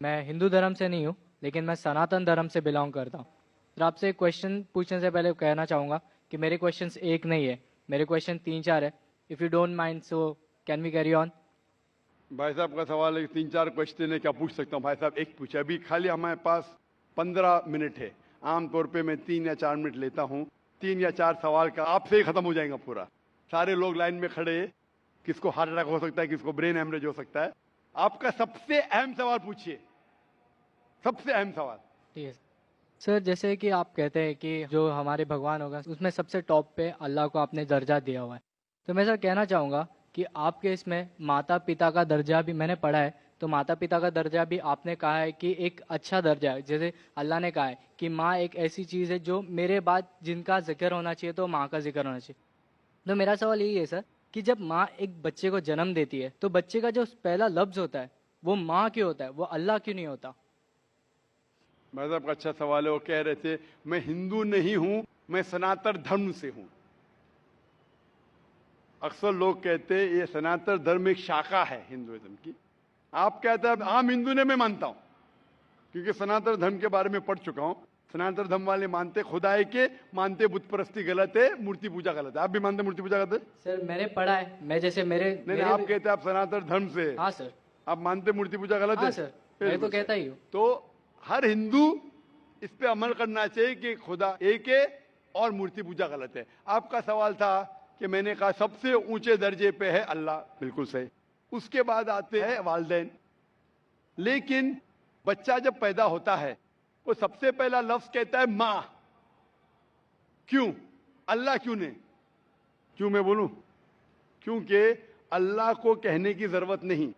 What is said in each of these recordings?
میں ہندو دھرم سے نہیں ہوں لیکن میں سناتن دھرم سے بلانگ کرتا ہوں. سر آپ سے ایک کوشچن پوچھنے سے پہلے کہنا چاہوں گا کہ میرے کوشچنس ایک نہیں ہے, میرے کوشچن 3-4 ہے. If you don't mind so can we carry on. بھائی صاحب کا سوال ہے 3-4 کوشچن ہے, کیا پوچھ سکتا ہوں؟ بھائی صاحب ایک پوچھے, ابھی خالی ہمارے پاس 15 منٹ ہے. عام طور پہ میں 3 یا 4 منٹ لیتا ہوں. 3 یا 4 سوال کا آپ سے ہی ختم ہو جائے گا پورا. سارے لوگ لائن میں کھڑے ہیں, کس کو ہارٹ اٹیک ہو سکتا ہے, کس کو برین ہیمریج ہو سکتا ہے. آپ کا سب سے اہم سوال پوچھیے, سب سے اہم سوال. ٹھیک ہے سر, جیسے کہ آپ کہتے ہیں کہ جو ہمارے بھگوان ہوگا اس میں سب سے ٹاپ پہ اللہ کو آپ نے درجہ دیا ہوا ہے, تو میں سر کہنا چاہوں گا کہ آپ کے اس میں ماتا پتا کا درجہ بھی میں نے پڑھا ہے, تو ماتا پتا کا درجہ بھی آپ نے کہا ہے کہ ایک اچھا درجہ ہے. جیسے اللہ نے کہا ہے کہ ماں ایک ایسی چیز ہے جو میرے بعد جن کا ذکر ہونا چاہیے تو ماں کا ذکر ہونا چاہیے. تو میرا سوال یہی ہے سر کہ جب ماں ایک بچے کو جنم دیتی ہے تو بچے کا جو پہلا لفظ ہوتا ہے وہ ماں کیوں ہوتا ہے, وہ اللہ کیوں نہیں ہوتا؟ مذہب کا اچھا سوال ہے. وہ کہہ رہے تھے میں ہندو نہیں ہوں, میں سناتن دھرم سے ہوں. اکثر لوگ کہتے ہیں یہ سناتن دھرم ایک شاخا ہے ہندوازم کی. آپ کہتے ہیں عام ہندو نے میں مانتا ہوں, کیونکہ سناتن دھرم کے بارے میں پڑھ چکا ہوں. سناتن دھرم والے مانتے خدا ہے کے, مانتے بت پرستی غلط ہے, مورتی پوجا غلط ہے. آپ بھی مانتے مورتی پوجا غلط ہے؟ سر میں نے پڑھا ہے, میں جیسے نہیں, آپ کہتے ہیں آپ سناتن دھرم سے. ہاں سر. آپ مانتے مورتی پوجا غلط ہے؟ ہاں سر, میں تو کہتا ہی ہوں. تو ہر ہندو اس پہ عمل کرنا چاہیے کہ خدا ایک ہے اور مورتی پوجا غلط ہے. آپ کا سوال تھا کہ میں نے کہا سب سے اونچے درجے پہ ہے اللہ, بالکل صحیح. اس کے بعد آتے ہیں والدین. لیکن بچہ جب پیدا ہوتا ہے وہ سب سے پہلا لفظ کہتا ہے ماں. کیوں؟ اللہ کیوں نہیں؟ کیوں میں بولوں؟ کیونکہ اللہ کو کہنے کی ضرورت نہیں.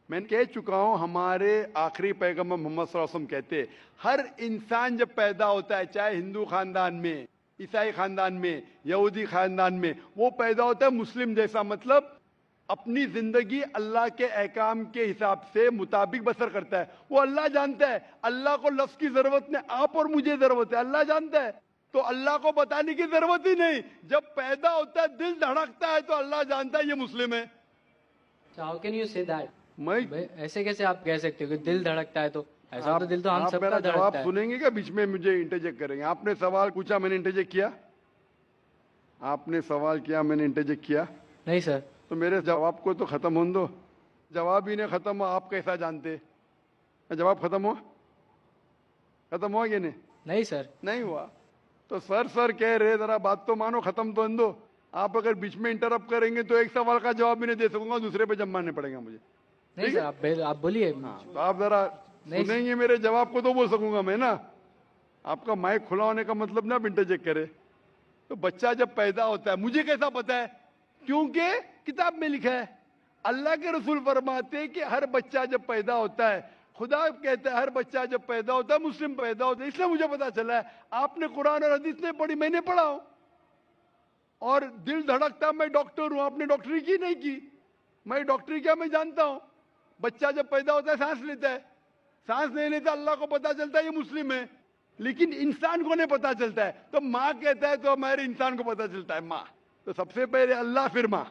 میں کہہ چکا ہوں, ہمارے آخری پیغمبر محمد صلی اللہ علیہ وسلم کہتے ہر انسان جب پیدا ہوتا ہے, چاہے ہندو خاندان میں, عیسائی خاندان میں, یہودی خاندان میں, وہ پیدا ہوتا ہے مسلم جیسا. مطلب اپنی زندگی اللہ کے احکام کے حساب سے مطابق بسر کرتا ہے. وہ اللہ جانتا ہے, اللہ کو لفظ کی ضرورت نہیں, آپ اور مجھے ضرورت ہے. اللہ جانتا ہے تو اللہ کو بتانے کی ضرورت ہی نہیں. جب پیدا ہوتا ہے دل دھڑکتا ہے تو اللہ جانتا ہے یہ مسلم ہے. How can you say that? میں ایسے کیسے آپ کہہ سکتے ہو کہ دل دھڑکتا ہے؟ تو ایسا تو دل تو ہم آپ سب میرا کا جواب دھڑکتا ہے. سنیں گے کیا بیچ میں مجھے انٹرجیکٹ کریں گے؟ آپ نے سوال پوچھا, میں نے انٹرجیکٹ کیا؟ آپ نے سوال کیا, میں نے انٹرجیکٹ کیا؟ نہیں سر. تو میرے جواب کو تو ختم ہونے دو. جواب ہی نہیں ختم ہوا, آپ کیسا جانتے؟ جواب ختم ہوا؟ ختم ہوا کہ نہیں؟ نہیں سر. نہیں ہوا. تو سر کہہ رہے ذرا بات تو مانو, ختم تو اندو. آپ اگر بیچ میں انٹرپٹ کریں گے تو ایک سوال کا جواب بھی نہیں دے سکوں گا, دوسرے پہ جمع ماننے پڑے گا مجھے. نہیں سر, آپ بولیے. تو آپ ذرا سنیں گے میرے جواب کو تو بول سکوں گا میں نا. آپ کا مائک کھلا ہونے کا مطلب نہ انٹرجیکٹ کرے. تو بچہ جب پیدا ہوتا ہے, مجھے کیسا پتا ہے؟ کیونکہ کتاب میں لکھا ہے. اللہ کے رسول فرماتے ہیں کہ ہر بچہ جب پیدا ہوتا ہے, خدا کہتا ہے ہر بچہ جب پیدا ہوتا ہے مسلم پیدا ہوتا ہے. اس لیے مجھے پتا چلا ہے. آپ نے قرآن اور حدیث نہیں پڑھی, میں نے پڑھا ہوں. اور دل دھڑکتا, میں ڈاکٹر ہوں, آپ نے ڈاکٹری کی نہیں کی. میں ڈاکٹری کیا میں جانتا ہوں. بچہ جب پیدا ہوتا ہے سانس لیتا ہے, سانس نہیں لیتا, اللہ کو پتا چلتا ہے یہ مسلم ہے, لیکن انسان کو نہیں پتا چلتا ہے. تو ماں کہتا ہے تو ہمارے انسان کو پتا چلتا ہے ماں. تو سب سے پہلے اللہ پھر ماں.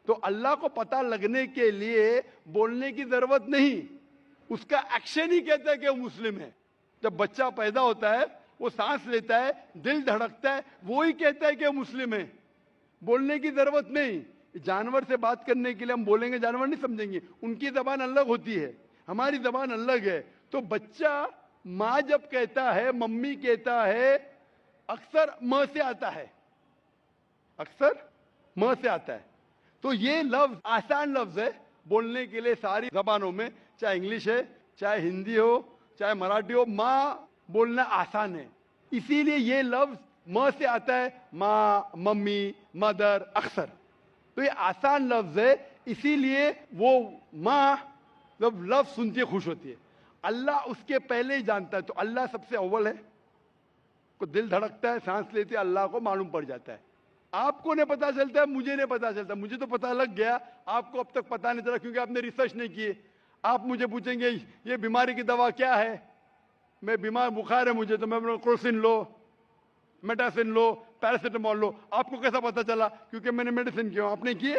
تو اللہ کو پتا لگنے کے لیے بولنے کی ضرورت نہیں, اس کا ایکشن ہی کہتا ہے کہ وہ مسلم ہے. جب بچہ پیدا ہوتا ہے وہ سانس لیتا ہے, دل دھڑکتا ہے, وہی کہتا ہے کہ وہ مسلم ہے. بولنے کی ضرورت نہیں. جانور سے بات کرنے کے لیے ہم بولیں گے, جانور نہیں سمجھیں گے, ان کی زبان الگ ہوتی ہے, ہماری زبان الگ ہے. تو بچہ ماں جب کہتا ہے, ممی کہتا ہے, اکثر م سے آتا ہے, اکثر م سے آتا ہے. تو یہ لفظ آسان لفظ ہے بولنے کے لیے ساری زبانوں میں, چاہے انگلش ہے, چاہے ہندی ہو, چاہے مراٹھی ہو, ماں بولنا آسان ہے. اسی لیے یہ لفظ م سے آتا ہے, ماں, ممی, مدر, اکثر. تو یہ آسان لفظ ہے, اسی لیے وہ ماں جب لفظ سنتی ہے خوش ہوتی ہے. اللہ اس کے پہلے ہی جانتا ہے, تو اللہ سب سے اول ہے. کو دل دھڑکتا ہے, سانس لیتے, اللہ کو معلوم پڑ جاتا ہے. آپ کو نہیں پتا چلتا ہے, مجھے نہیں پتا چلتا. مجھے تو پتا لگ گیا, آپ کو اب تک پتا نہیں چلا کیونکہ آپ نے ریسرچ نہیں کی. آپ مجھے پوچھیں گے یہ بیماری کی دوا کیا ہے, میں بیمار, بخار ہے مجھے, تو میں بولوں کروسین لو, میٹاسین لو, پیراسیٹامول لو. آپ کو کیسا پتا چلا؟ کیونکہ میں نے میڈیسن کی. آپ نے کیے؟